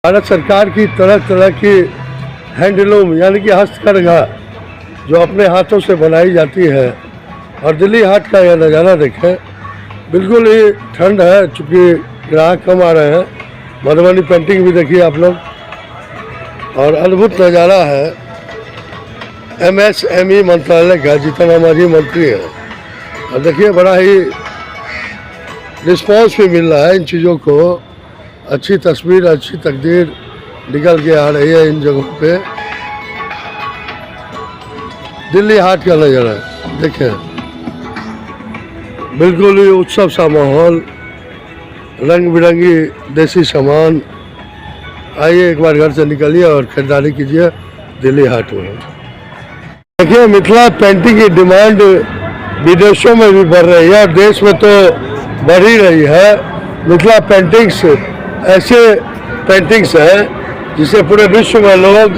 भारत सरकार की तरह तरह की हैंडलूम यानी कि हस्तकरघा जो अपने हाथों से बनाई जाती है, और दिल्ली हाट का यह नज़ारा देखें। बिल्कुल ही ठंड है, चूँकि ग्राहक कम आ रहे हैं। मधुबनी पेंटिंग भी देखिए आप लोग, और अद्भुत नज़ारा है। MSME मंत्रालय का जीतन राम मांझी मंत्री है, और देखिए बड़ा ही रिस्पॉन्स भी मिल रहा है इन चीज़ों को। अच्छी तस्वीर, अच्छी तकदीर निकल के आ रही है इन जगहों पे। दिल्ली हाट का नज़ारा देखें, बिल्कुल ही उत्सव सा माहौल, रंग बिरंगी देसी सामान। आइए एक बार घर से निकलिए और खरीदारी कीजिए दिल्ली हाट में। देखिए मिथिला पेंटिंग की डिमांड विदेशों में भी बढ़ रही है, और देश में तो बढ़ ही रही है। मिथिला पेंटिंग्स ऐसे पेंटिंग्स हैं जिसे पूरे विश्व में लोग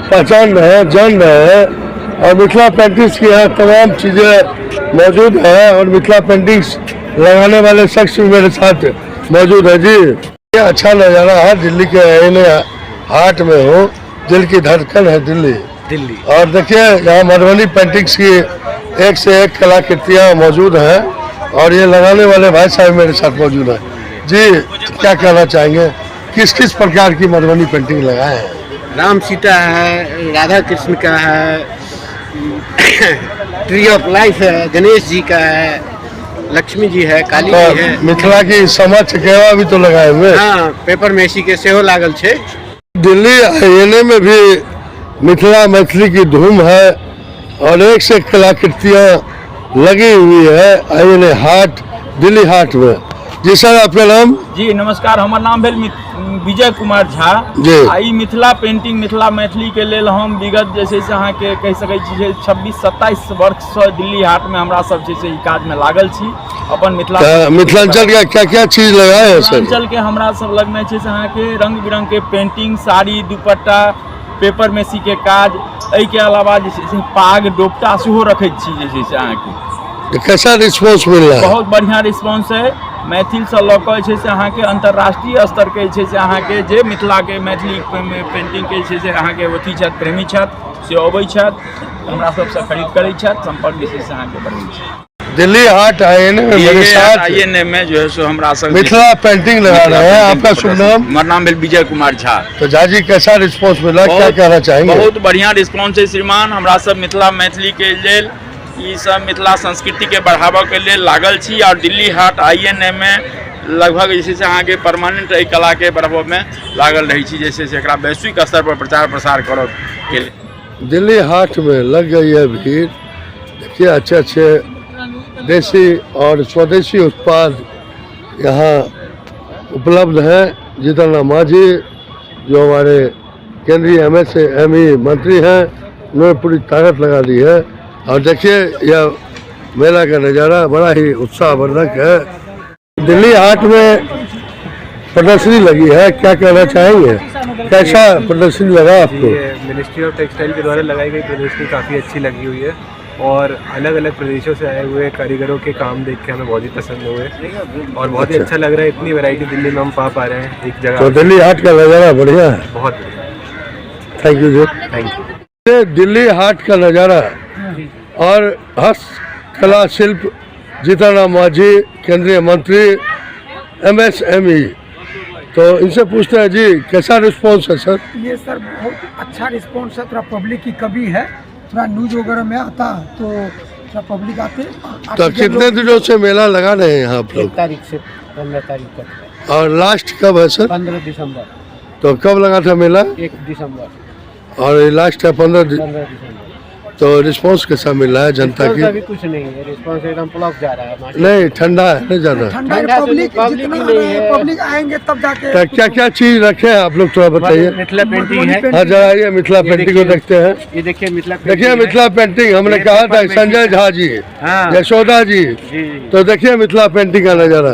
पहचान रहे हैं, जान रहे हैं। और मिथिला पेंटिंग्स की यहाँ तमाम चीज़ें मौजूद हैं, और मिथिला पेंटिंग्स लगाने वाले शख्स भी मेरे साथ मौजूद है। जी, ये अच्छा नज़ारा है। दिल्ली के आईने हाट में हो, दिल की धड़कन है दिल्ली। और देखिए यहाँ मधुबनी पेंटिंग्स की एक से एक कलाकृतियाँ मौजूद हैं, और ये लगाने वाले भाई साहब मेरे साथ मौजूद हैं। जी, क्या कहना चाहेंगे, किस किस प्रकार की मधुबनी पेंटिंग लगाए हैं? राम सीता है, राधा कृष्ण का है, ट्री ऑफ लाइफ है, गणेश जी का है, लक्ष्मी जी है, काली जी है। मिथिला की समा चकेवा भी तो लगाए हुए। हाँ, पेपर मेसी के सेहो लागल छे। दिल्ली आईने में भी मिथिला मैथिली की धूम है, और एक से कलाकृतियाँ लगी हुई है आईने हाट, दिल्ली हाट में। जी सर, आपका नाम? जी नमस्कार, हमार नाम भेल विजय कुमार झा। आई मिथिला पेंटिंग, मिथिला मैथिली के लेल हम विगत जैसे से अहाँ के कह सकै छी 26-27 वर्ष से दिल्ली हाट में हमरा सब जे ई काज में लागल छी। अपन मिथिलांचल का क्या क्या चीज लगाए हैं सर? मिथिलांचल के हमरा सब लग में छै से अहाँ के रंग बिरंग के painting, sari, dupatta, paper mache के काज, एहि के अलावा जे छै पाग डोपटा सेहो रखै छी। जे छै अहाँ के कैसा रिस्पांस मिल रहा है? बहुत बढ़िया रिस्पांस है। मैथिल से लऽ कऽ जे छै से अहाँ के अंतर्राष्ट्रीय स्तर के जे छै से अहाँ के जे मिथिला के मैथिली पेंटिंग के जे छै से अहाँ के अथी छथि, प्रेमी छथि, से अबै छथि, हमरा सबसे खरीद करै छथि, संपर्क जे छै से अहाँ के बढ़ै छै। दिल्ली हाट आईने में मेरे साथ आईने में जो है सो हमरा सब मिथिला पेंटिंग लगा रहे हैं। आपका शुभ नाम? हमारा नाम भेल विजय कुमार झा। तो झा जी, कैसा रिस्पांस मिला, क्या कहना चाहेंगे? बहुत बढ़िया रिस्पांस है श्रीमान। हमरा सब मिथिला मैथिली के लेल ई सब मिथिला संस्कृति के बढ़ावा के लिए लागल छी, और दिल्ली हाट आईएनए में लगभग जैसे से अहाँ के परमानेंट एहि कला के बढ़ावा में लागल रही छी, जैसे से एकरा वैश्विक स्तर पर प्रचार प्रसार करो के लिए। दिल्ली हाट में लग गई है भीड़। देखिए अच्छे अच्छे देसी और स्वदेशी उत्पाद यहाँ उपलब्ध हैं। जीतन राम मांझी जो हमारे केंद्रीय MSME मंत्री हैं, उन्होंने पूरी ताकत लगा दी है। और देखिए यह मेला का नज़ारा बड़ा ही उत्साहवर्धक है। दिल्ली हाट में प्रदर्शनी लगी है, क्या कहना चाहेंगे, कैसा प्रदर्शनी लगा आपको? मिनिस्ट्री ऑफ टेक्सटाइल के द्वारा लगाई गई प्रदर्शनी काफ़ी अच्छी लगी हुई है, और अलग अलग प्रदेशों से आए हुए कारीगरों के काम देख के हमें बहुत ही पसंद हुए, और बहुत ही अच्छा लग रहा है। इतनी वैरायटी दिल्ली में हम पा रहे हैं एक जगह। तो दिल्ली हाट का नज़ारा बढ़िया है, बहुत बढ़िया। Thank you ji. Thank you. Delhi Haat का नज़ारा और हस्तकला शिल्प, जीतन राम मांझी केंद्रीय मंत्री MSME। तो इनसे पूछते हैं जी, कैसा रिस्पांस है सर? ये सर बहुत अच्छा रिस्पांस है। थोड़ा पब्लिक की कमी है, थोड़ा न्यूज वगैरह में आता तो थोड़ा पब्लिक आते। तो कितने दिनों से मेला लगा रहे हैं यहाँ आप लोग? 1 तारीख से 15 तारीख तक। और लास्ट कब है सर? 15 दिसंबर। तो कब लगा था मेला? 1 दिसंबर। और ये लास्ट है 15 दिसंबर। तो रिस्पांस कैसा मिल रहा है जनता की? अभी कुछ नहीं है, रिस्पांस एकदम फ्लॉप जा रहा है। नहीं, ठंडा है ना ज़्यादा? ठंडा पब्लिक पब्लिक आएंगे तब जाके। तो क्या क्या चीज़ रखे हैं आप लोग, थोड़ा बताइए। मिथिला पेंटिंग है। हाँ जरा आइए मिथिला पेंटिंग को देखते हैं। ये देखिए मिथिला पेंटिंग हमने कहा था संजय झा जी, यशोदा जी। तो देखिए मिथिला पेंटिंग का नज़ारा।